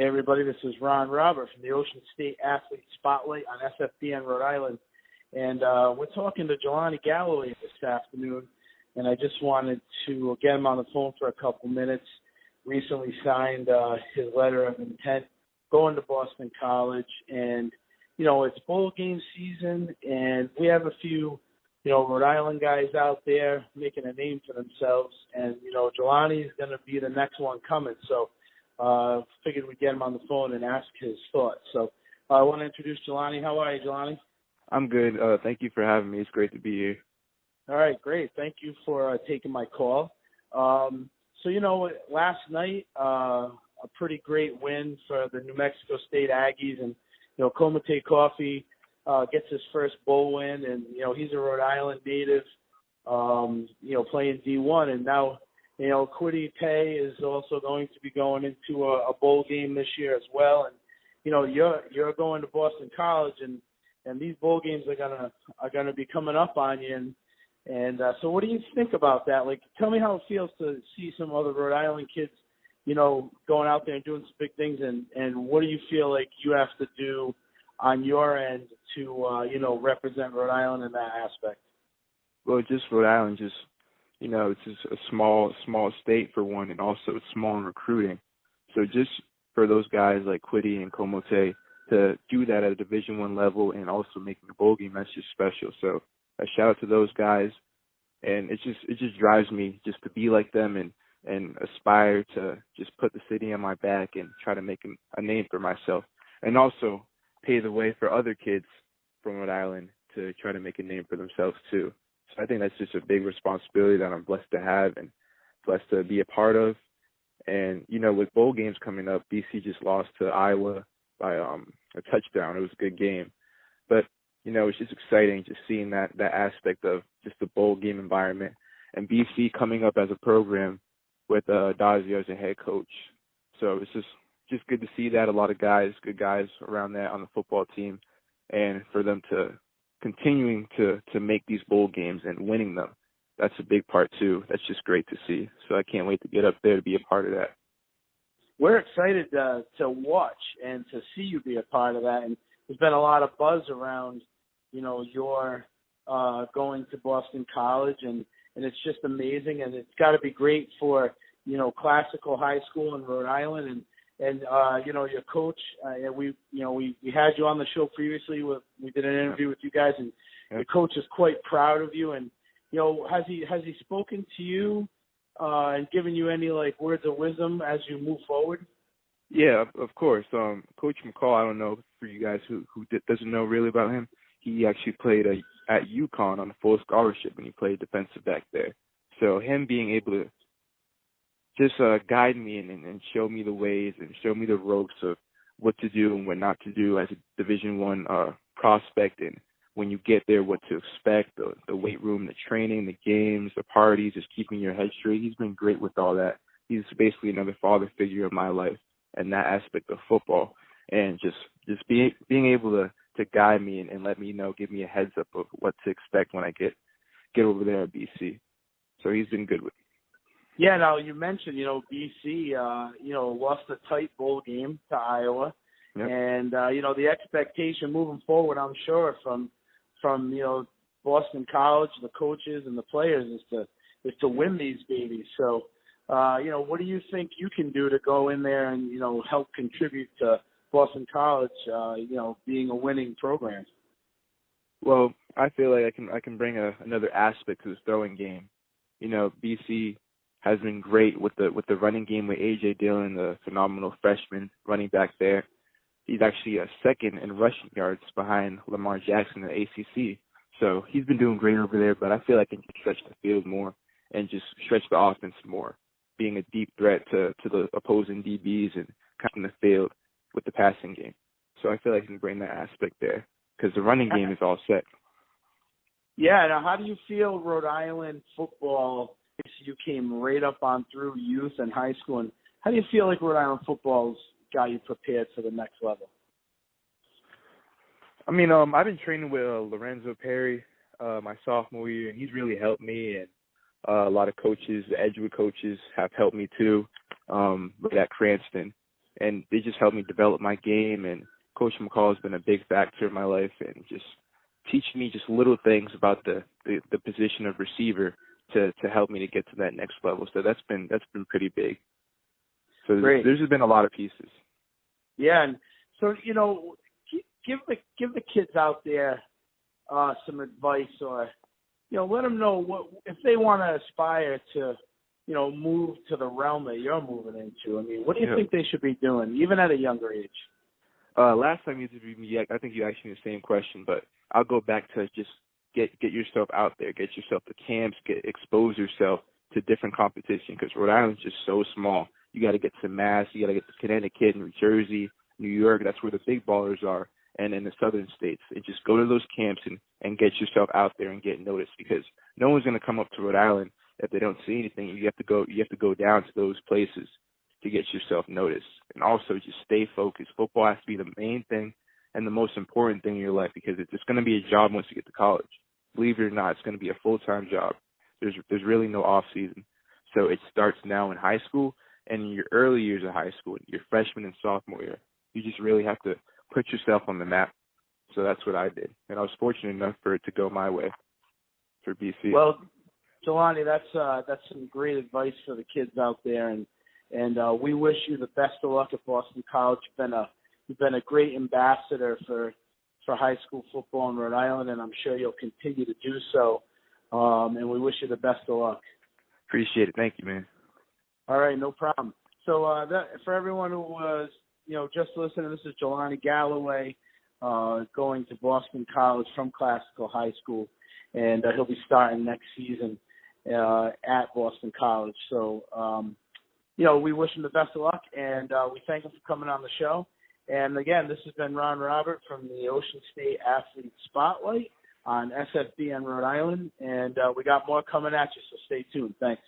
Hey everybody, this is Ron Robert from the Ocean State Athlete Spotlight on SFBN Rhode Island. And we're talking to Jehlani Galloway this afternoon, and I just wanted to get him on the phone for a couple minutes. Recently signed his letter of intent, going to Boston College, and, you know, it's bowl game season, and we have a few, you know, Rhode Island guys out there making a name for themselves, and, you know, Jehlani is going to be the next one coming, so figured we'd get him on the phone and ask his thoughts. So I want to introduce Jehlani. How are you, Jehlani? I'm good. Thank you for having me. It's great to be here. All right, great. Thank you for taking my call. So, you know, last night, a pretty great win for the New Mexico State Aggies. And, you know, Komite Coffee gets his first bowl win. And, you know, he's a Rhode Island native, you know, playing D1. And now, you know, Kwity Paye is also going to be going into a bowl game this year as well. And, you know, you're going to Boston College, and these bowl games are gonna be coming up on you. And so what do you think about that? Like, tell me how it feels to see some other Rhode Island kids, you know, going out there and doing some big things. And what do you feel like you have to do on your end to, you know, represent Rhode Island in that aspect? Well, just Rhode Island, you know, it's just a small state for one, and also it's small in recruiting. So just for those guys like Kwity and Komite to do that at a Division I level and also making a bowl game, that's just special. So a shout out to those guys, and it just drives me just to be like them and aspire to just put the city on my back and try to make a name for myself, and also pave the way for other kids from Rhode Island to try to make a name for themselves too. So I think that's just a big responsibility that I'm blessed to have and blessed to be a part of. And, you know, with bowl games coming up, BC just lost to Iowa by a touchdown. It was a good game. But, you know, it's just exciting just seeing that aspect of just the bowl game environment. And BC coming up as a program with Dazio as a head coach. So it's just good to see that. A lot of good guys around that on the football team. And for them to continuing to make these bowl games and winning them, that's a big part too. That's just great to see. So I can't wait to get up there to be a part of that. We're excited to watch and to see you be a part of that. And there's been a lot of buzz around, you know, your going to Boston College, and it's just amazing. And it's got to be great for, you know, classical high school in Rhode Island. And you know, your coach, we had you on the show previously. We did an interview with you guys, and your coach is quite proud of you. And, you know, has he spoken to you and given you any, like, words of wisdom as you move forward? Yeah, of course. Coach McCall, I don't know for you guys who doesn't know really about him, he actually played at UConn on a full scholarship, and he played defensive back there. So him being able to just guide me and show me the ways and show me the ropes of what to do and what not to do as a Division I prospect, and when you get there, what to expect, the weight room, the training, the games, the parties, just keeping your head straight. He's been great with all that. He's basically another father figure in my life and that aspect of football, and just being able to guide me and let me know, give me a heads up of what to expect when I get over there at BC. So he's been good with me. Yeah, now you mentioned, you know, BC, you know, lost a tight bowl game to Iowa. Yep. And, you know, the expectation moving forward, I'm sure, from you know, Boston College, the coaches and the players is to win these babies. So, you know, what do you think you can do to go in there and, you know, help contribute to Boston College, you know, being a winning program? Well, I feel like I can bring another aspect to the throwing game. You know, BC has been great with the running game with A.J. Dillon, the phenomenal freshman running back there. He's actually a second in rushing yards behind Lamar Jackson in the ACC. So he's been doing great over there, but I feel like I can stretch the field more and just stretch the offense more, being a deep threat to the opposing DBs and cutting the field with the passing game. So I feel like I can bring that aspect there because the running game is all set. Yeah, now how do you feel Rhode Island football, you came right up on through youth and high school, and how do you feel like Rhode Island football's got you prepared for the next level? I mean, I've been training with Lorenzo Perry my sophomore year, and he's really helped me, and a lot of coaches, the Edgewood coaches, have helped me too at Cranston. and they just helped me develop my game. And Coach McCall has been a big factor in my life, and just teaching me just little things about the position of receiver to help me to get to that next level. So that's been pretty big. So there's been a lot of pieces. Yeah, and so give the kids out there some advice, or let them know what if they want to aspire to move to the realm that you're moving into. I mean, what do you think they should be doing, even at a younger age? Last time you interviewed me, I think you asked me the same question, but I'll go back to just get yourself out there, get yourself to camps, expose yourself to different competition, because Rhode Island's just so small. You got to get to Mass, you got to get to Connecticut, New Jersey, New York. That's where the big ballers are, and in the southern states. And just go to those camps and get yourself out there and get noticed, because no one's going to come up to Rhode Island if they don't see anything. You have to go down to those places to get yourself noticed. And also just stay focused. Football has to be the main thing and the most important thing in your life, because it's going to be a job once you get to college. Believe it or not, it's going to be a full-time job. There's really no off season. So it starts now in high school and in your early years of high school, your freshman and sophomore year. You just really have to put yourself on the map. So that's what I did. And I was fortunate enough for it to go my way for BC. Well, Jehlani, that's some great advice for the kids out there, and we wish you the best of luck at Boston College. You've been a great ambassador for high school football in Rhode Island, and I'm sure you'll continue to do so. And we wish you the best of luck. Appreciate it. Thank you, man. All right, no problem. So for everyone who was just listening, this is Jehlani Galloway going to Boston College from Classical High School, and he'll be starting next season at Boston College. So, we wish him the best of luck, and we thank him for coming on the show. And, again, this has been Ron Robert from the Ocean State Athlete Spotlight on SFBN Rhode Island, and we got more coming at you, so stay tuned. Thanks.